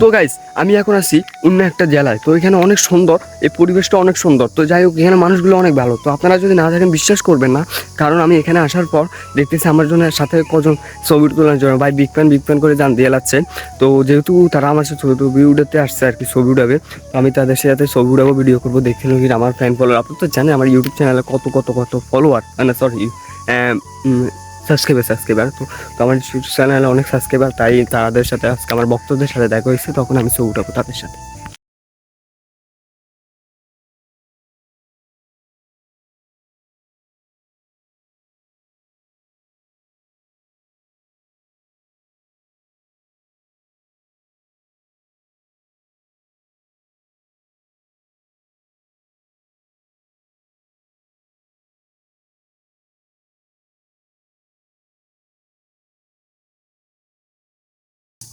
তো গাইস আমি এখন আছি অন্য একটা জেলায়, তো এখানে অনেক সুন্দর, এই পরিবেশটা অনেক সুন্দর। তো যাই হোক এখানে মানুষগুলো অনেক ভালো। তো আপনারা যদি না থাকেন বিশ্বাস করবেন না, কারণ আমি এখানে আসার পর দেখতেছি আমার জন্য সাথে কজন ছবি তোলার জন্য ভাই বিগ প্যান করে জান দিয়ে লাগছে। তো যেহেতু তারা আমার সাথে ছবি উঠাতে আসছে আর কি, ছবি উঠাবে, তো আমি তাদের সাথে ছবি উঠাবো, ভিডিও করবো, দেখে নিন আমার ফ্যান ফলোয়ার। আপনি তো জানেন আমার ইউটিউব চ্যানেলে কত ফলোয়ার, মানে সরি সাবস্ক্রাইবার। তো আমার ইউটিউব চ্যানেলে অনেক সাবস্ক্রাইবার, তাই তাদের সাথে আজকে আমার ভক্তদের সাথে দেখা হয়েছে, তখন আমি ছবি উঠাবো তাদের সাথে।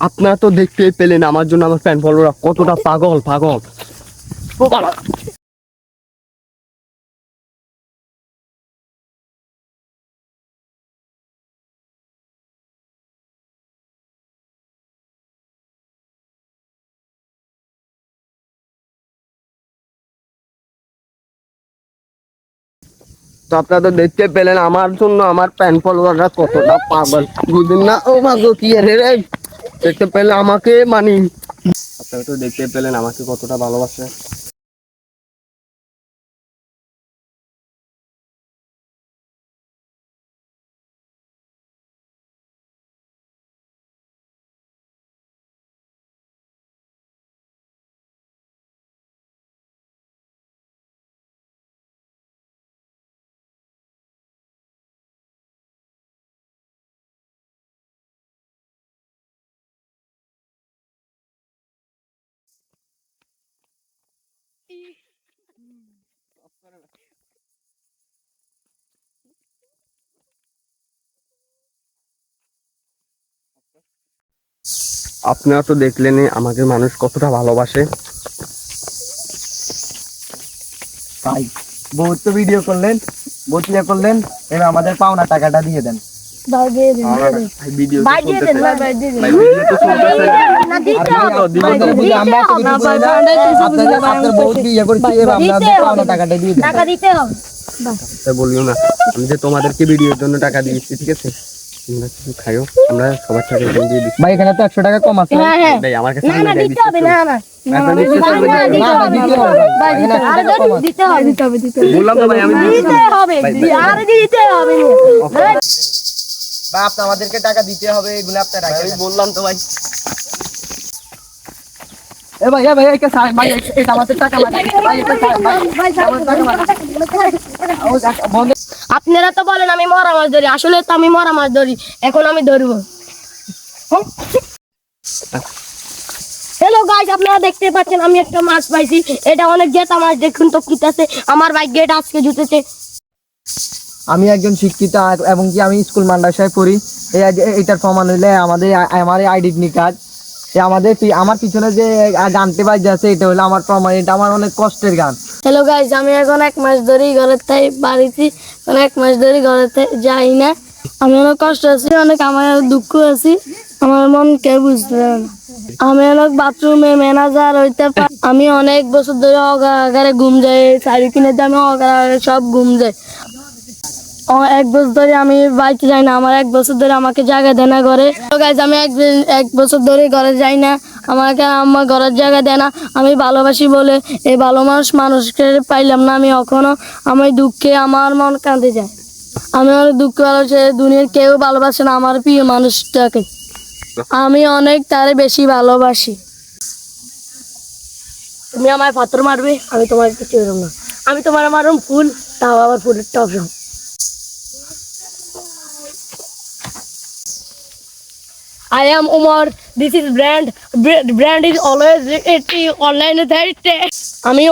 আপনারা তো দেখতেই পেলেন আমার জন্য আমার ফ্যান ফলোয়াররা কতটা পাগল পাগল। ও বাবা। তো আপনারা তো দেখতে পেলেন আমার জন্য আমার ফ্যান ফলোয়াররা কতটা পাগল, বুঝলেন না? ও মাগো কি রে রে, দেখতে পেলে আমাকে মানি, আপনারা তো দেখতে পেলেন আমাকে কতটা ভালোবাসে। আপনারা তো দেখলেন আমাকে মানুষ কতটা ভালোবাসে। ভাই বহুত তো ভিডিও করলেন, বহুত ইয়ে করলেন, এবার আমাদের পাওনা টাকাটা দিয়ে দেন। বলিও না, আমি যে তোমাদেরকে ভিডিওর জন্য টাকা দিয়েছি, ঠিক আছে? তোমরা কিছু খাইও, আমরা সবার সাথে দিয়ে দিচ্ছি। ভাই এখানে তো 100 টাকা কম আছে ভাই আমার কাছে বললাম তো ভাই, আমি আমাদেরকে টাকা দিতে হবে, এগুলো আপনারা বললাম তো ভাই। এ ভাই ভাই এটা আমাদের টাকা আপনারা তো বলেন আমি মরা মাছ ধরি, আসলে তো আমি মরা মাছ ধরি, এখন আমি ধরবো। হ্যালো গাইস, আপনারা দেখতে পাচ্ছেন আমি একটা মাছ পাইছি, এটা অনেক জেতা মাছ, দেখুন তো কিতাছে, আমার ভাগ্যে এটা আজকে জুটেছে। আমি একজন শিক্ষিত এবং কি আমি স্কুল মাদ্রাসায় পড়ি। এটার প্রমাণ হইলে আমার আইডি কার্ড, আমার পিছনে যে গানটি বাজে আছে, এটা হলো আমার প্রমাণ। এটা আমার অনেক কষ্টের গান। হ্যালো গাইস, আমি এখন 1 মাস ধরে ঘরের তাই বাড়িতে, 1 মাস ধরে ঘরেতে যাই না। আমি অনেক কষ্ট আছি, অনেক আমার দুঃখ আছি, আমার মন কেউ বুঝতে পারে না। আমি অনেক বাথরুমে ম্যানেজার হইতে পারি, আমি অনেক বছর ধরে অগারে ঘুম যাই, শাড়ি কিনে দিয়ে আমি অগারে সব ঘুম যাই। 1 বছর ধরে আমি বাড়িতে যাই না, আমার 1 বছর ধরে আমাকে জায়গা দেয় না ঘরে। গাইজ আমি 1 বছর ধরে ঘরে যাই না, আমাকে আমার ঘরের জায়গা দেয় না। আমি ভালোবাসি বলে এই ভালো মানুষকে পাইলাম না, আমি এখনো আমার দুঃখে আমার মন কাঁদে যায়। আমি অনেক দুঃখ ভালোবাসি, দুনিয়ার কেউ ভালোবাসে না আমার প্রিয় মানুষটাকে, আমি অনেক তারে বেশি ভালোবাসি। তুমি আমায় পাথর মারবে, আমি তোমার কিছু এরম না, আমি তোমার মারুম ফুল, তাও আবার ফুলের top. I am Umar. This is brand. Brand is always online. আমি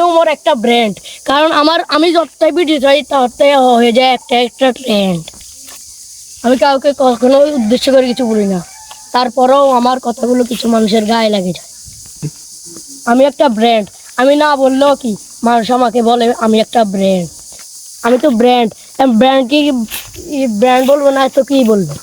ওমর একটা ব্র্যান্ড, কারণ আমি যতটাই ভিডিও চাই ততটাই হয়ে যায় একটা ট্রেন্ড। আমি কাউকে কখনো উদ্দেশ্য করে কিছু বলি না, তারপরেও আমার কথাগুলো কিছু মানুষের গায়ে লাগে যায়। আমি একটা ব্র্যান্ড, আমি না বললেও কি মানুষ আমাকে বলে আমি একটা ব্র্যান্ড। আমি তো ব্র্যান্ড কি ব্র্যান্ড বলবো না তো কি বলবো?